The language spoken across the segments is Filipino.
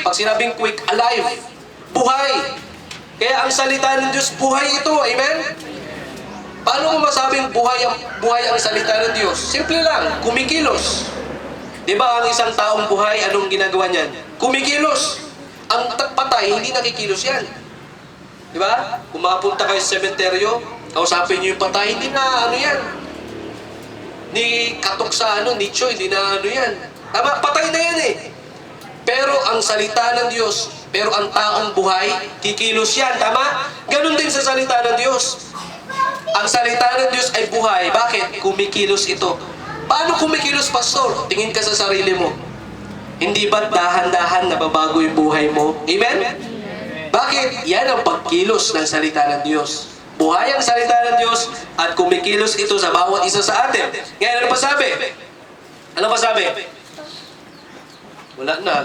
Pag sinabing quick, alive. Buhay. Kaya ang salita ng Diyos, buhay ito. Amen? Paano mo masabing buhay ang salita ng Diyos? Simple lang, kumikilos. Di ba ang isang taong buhay, anong ginagawa niyan? Kumikilos. Ang patay, hindi nakikilos yan. Di ba? Kung makapunta kayo sa sementeryo, kausapin niyo yung patay, hindi na ano yan. Ni katok sa nicho, hindi na ano yan. Tama, patay na yan eh. Pero ang salita ng Diyos, pero ang taong buhay, kikilos yan. Tama? Ganon din sa salita ng Diyos. Ang salita ng Diyos ay buhay. Bakit? Kumikilos ito. Paano kumikilos, pastor? Tingin ka sa sarili mo. Hindi ba dahan-dahan nababago yung buhay mo? Amen? Bakit? Yan ang pagkilos ng salita ng Diyos. Buhay ang salita ng Diyos at kumikilos ito sa bawat isa sa atin. Ngayon, ano pa sabi? Ano pa sabi? Wala na.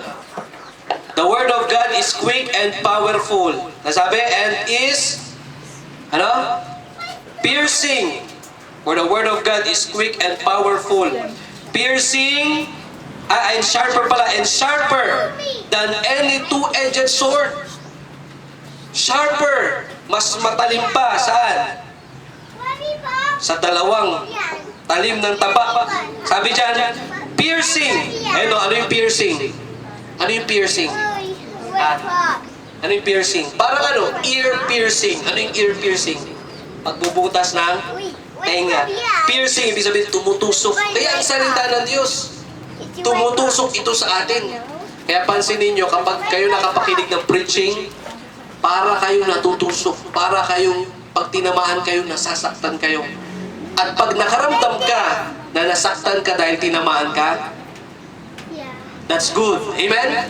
The Word of God is quick and powerful. Nasabi? And is, piercing. For the Word of God is quick and powerful. Piercing, and sharper pala, and sharper than any two-edged sword. Sharper. Mas matalim pa. Saan? Sa dalawang talim ng taba. Sabi dyan, piercing. Ano yung piercing? Ano yung piercing? Ano yung piercing? Parang ear piercing. Ano yung ear piercing? Pagbubutas ng tenga. Piercing, ibig sabihin tumutusok. Kaya ang salita ng Diyos, tumutusok ito sa atin. Kaya pansinin nyo, kapag kayo nakapakinig ng preaching, para kayong natutusok, para kayong pag tinamaan kayo, nasasaktan kayo. At pag nakaramdam ka na nasaktan ka dahil tinamaan ka, that's good. Amen?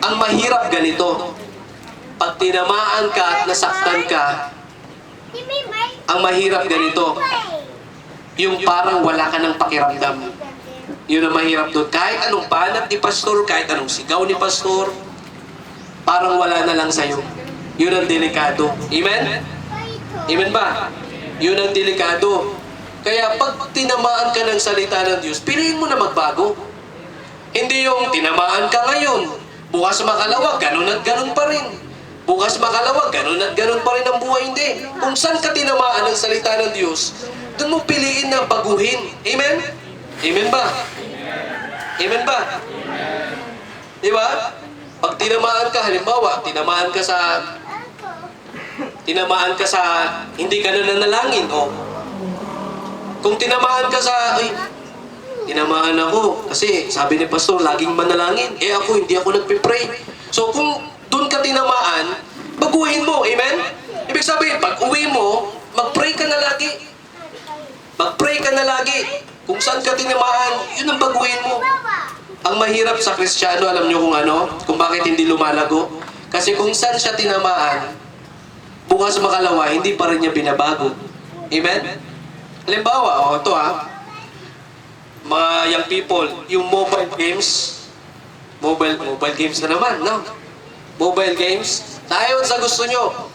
Ang mahirap ganito. Pag tinamaan ka at nasaktan ka, ang mahirap ganito. Yung parang wala ka ng pakiramdam. Yun ang mahirap doon. Kahit anong banat ni pastor, kahit anong sigaw ni pastor, parang wala na lang sa'yo. Yun ang delikado. Amen? Amen ba? Yun ang delikado. Kaya pag tinamaan ka ng salita ng Diyos, piliin mo na magbago. Hindi yung tinamaan ka ngayon, bukas makalawa, ganun at ganun pa rin. Bukas makalawa, ganun at ganun pa rin ang buhay. Hindi. Kung saan ka tinamaan ng salita ng Diyos, doon mo piliin na baguhin. Amen? Amen ba? Amen ba? Di ba? Pag tinamaan ka, halimbawa, tinamaan ka sa hindi ka na nanalangin, kung tinamaan ka sa, tinamaan ako, kasi sabi ni pastor, laging manalangin, ako, hindi ako nagpipray. So, kung doon ka tinamaan, baguhin mo, amen? Ibig sabihin, pag uwi mo, mag-pray ka na lagi. Mag-pray ka na lagi. Kung saan ka tinamaan, yun ang baguhin mo. Ang mahirap sa Kristiyano, alam nyo kung bakit hindi lumalago? Kasi kung saan siya tinamaan, bukas makalawa, hindi pa rin niya binabago. Amen? Halimbawa, ito mga young people, yung mobile games na naman, no? Mobile games, ayon sa gusto nyo,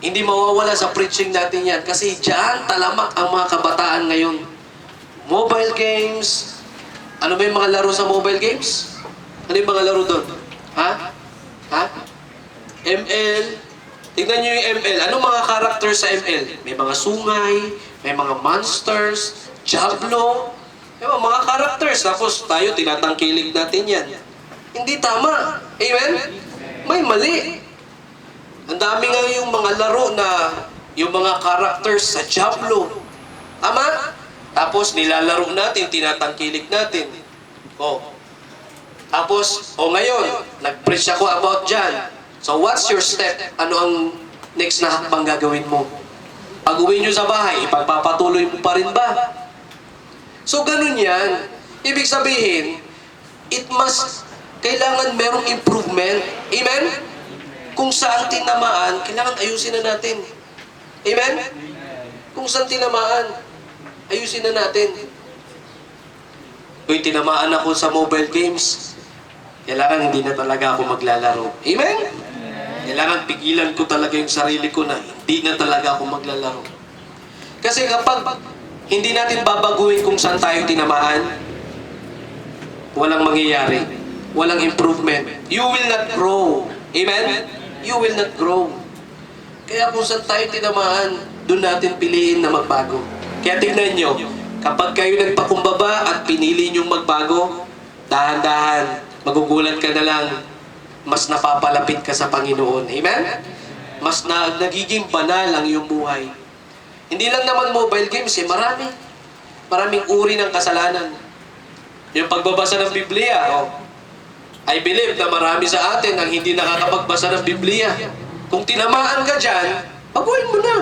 hindi mawawala sa preaching natin yan kasi diyan talamak ang mga kabataan ngayon. Mobile games, ano ba yung mga laro sa mobile games? Ano yung mga laro doon? ML. Tingnan nyo yung ML. Anong mga characters sa ML? May mga sungay, may mga monsters, Diablo. Mga characters. Tapos tayo, tinatangkilig natin yan. Hindi tama. Amen? May mali. Ang dami nga yung mga laro na yung mga characters sa Diablo. Tama? Tapos nilalaro natin, tinatangkilig natin. Tapos, ngayon, nag-preach ako about dyan. So, what's your step? Ano ang next na hakbang gagawin mo? Pag uwi nyo sa bahay, ipagpapatuloy mo pa rin ba? So, ganun yan. Ibig sabihin, kailangan merong improvement. Amen? Kung saan tinamaan, kailangan ayusin na natin. Amen? Kung saan tinamaan, ayusin na natin. Kung tinamaan ako sa mobile games, kailangan hindi na talaga ako maglalaro. Amen? Kailangan pigilan ko talaga yung sarili ko na hindi na talaga ako maglalaro. Kasi kapag hindi natin babaguhin kung saan tayo tinamaan, walang mangyayari. walang improvement. You will not grow. Amen? You will not grow. Kaya kung saan tayo tinamaan, doon natin piliin na magbago. Kaya tingnan nyo, kapag kayo nagpakumbaba at pinili nyong magbago, dahan-dahan, magugulat ka na lang, mas napapalapit ka sa Panginoon. Amen? Mas nagiging banal ang iyong buhay. Hindi lang naman mobile games, maraming uri ng kasalanan. Yung pagbabasa ng Biblia, I believe na marami sa atin ang hindi nakakapagbasa ng Biblia. Kung tinamaan ka dyan, baguhin mo na.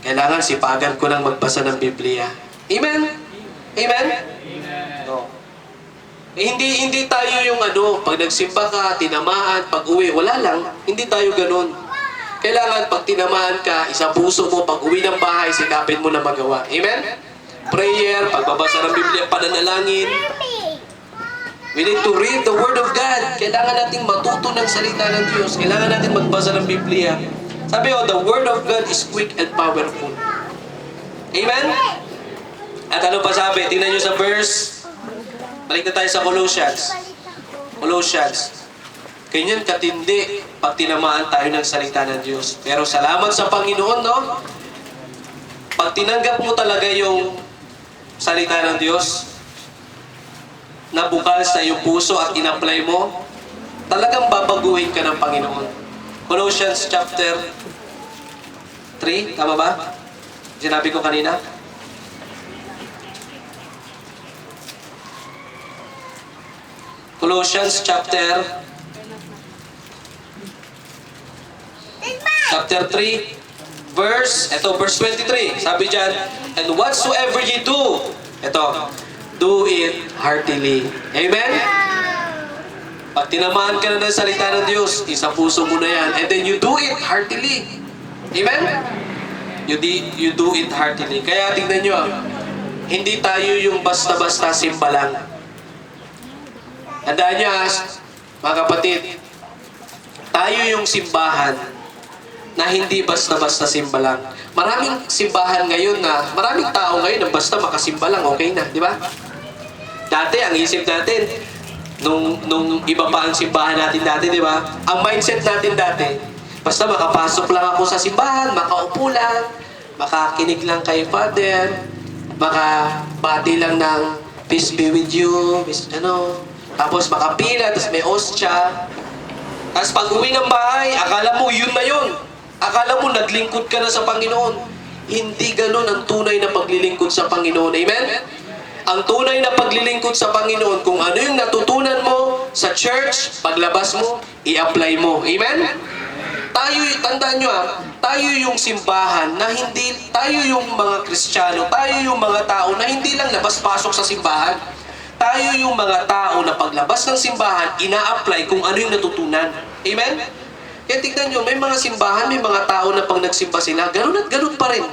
Kailangan sipagan ko lang magbasa ng Biblia. Amen? Amen? No. Hindi tayo yung pag nagsimba ka, tinamaan, pag uwi, wala lang. Hindi tayo ganun. Kailangan pag tinamaan ka, isa puso mo, pag uwi ng bahay, sikapin mo na magawa. Amen? Prayer, pagbabasa ng Biblia, pananalangin. We need to read the Word of God. Kailangan nating matuto ng salita ng Diyos. Kailangan nating magbasa ng Biblia. Sabi the Word of God is quick and powerful. Amen? At ano pa sabi? Tingnan nyo sa verse. Balik na tayo sa Colossians. Colossians. Ganyan katindi pag tinamaan tayo ng salita ng Diyos. Pero salamat sa Panginoon, no? Pag tinanggap mo talaga yung salita ng Diyos, na bukal sa iyong puso at in-apply mo, talagang babaguhin ka ng Panginoon. Colossians chapter 3, tama ba? Sinabi ko kanina? Colossians chapter 3, verse 23. Sabi dyan, and whatsoever ye do, do it heartily. Amen? Pag tinamaan ka na ng salita ng Diyos, isa puso mo na yan. And then you do it heartily. Amen? You do it heartily. Kaya tingnan nyo, hindi tayo yung basta-basta simba lang. Tandaan nyo, mga kapatid, tayo yung simbahan na hindi basta-basta simba lang. Maraming simbahan ngayon maraming tao ngayon na basta makasimba lang, okay na, di ba? Dati, ang isip natin, nung iba pa ang simbahan natin dati, di ba? Ang mindset natin dati, basta makapasok lang ako sa simbahan, makaupo lang, makakinig lang kay Father, makabati lang ng peace be with you, tapos makapila, tapos may ostya. Tapos pag uwi ng bahay, akala mo yun na yun. Akala mo naglingkod ka na sa Panginoon. Hindi ganun ang tunay na paglilingkod sa Panginoon. Amen? Ang tunay na paglilingkod sa Panginoon, kung ano yung natutunan mo sa church, paglabas mo, i-apply mo. Amen? Tayo, tandaan nyo tayo yung simbahan na hindi, tayo yung mga Kristiyano, tayo yung mga tao na hindi lang labas-pasok sa simbahan. Tayo yung mga tao na paglabas ng simbahan, ina-apply kung ano yung natutunan. Amen? Kaya tignan nyo, may mga simbahan, may mga tao na pag nagsimba sila, ganun at ganun pa rin.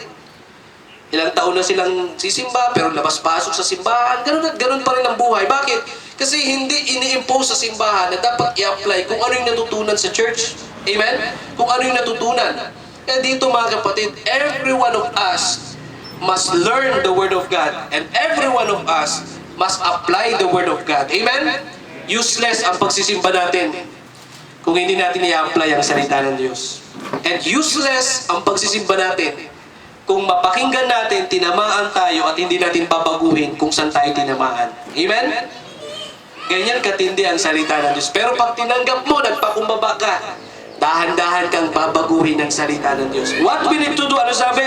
Ilang taon na silang sisimba, pero labas-pasok sa simbahan, ganun at ganun pa rin ang buhay. Bakit? Kasi hindi ini-impose sa simbahan na dapat i-apply kung ano yung natutunan sa church. Amen? Kung ano yung natutunan. Kaya dito mga kapatid, every one of us must learn the Word of God. And every one of us must apply the Word of God. Amen? Useless ang pagsisimba natin kung hindi natin i-apply ang salita ng Diyos. And useless ang pagsisimba natin kung mapakinggan natin, tinamaan tayo at hindi natin babaguhin kung saan tayo tinamaan. Amen? Ganyan katindi ang salita ng Diyos. Pero pag tinanggap mo, nagpakumbaba ka, dahan-dahan kang babaguhin ang salita ng Diyos. What we need to do? Ano sabi?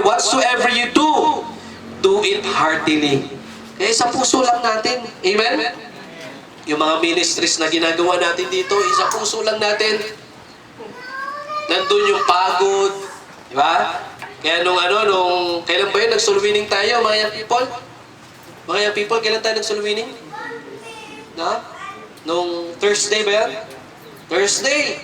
Whatsoever you do, do it heartily. Kaya sa puso lang natin. Amen? Yung mga ministries na ginagawa natin dito, isa puso lang natin. Nandun yung pagod. Di ba? Kaya kailan ba yun? Nag-soul winning tayo, mga young people? Mga young people, kailan tayo nag-soul winning? Nung Thursday ba yan? Thursday.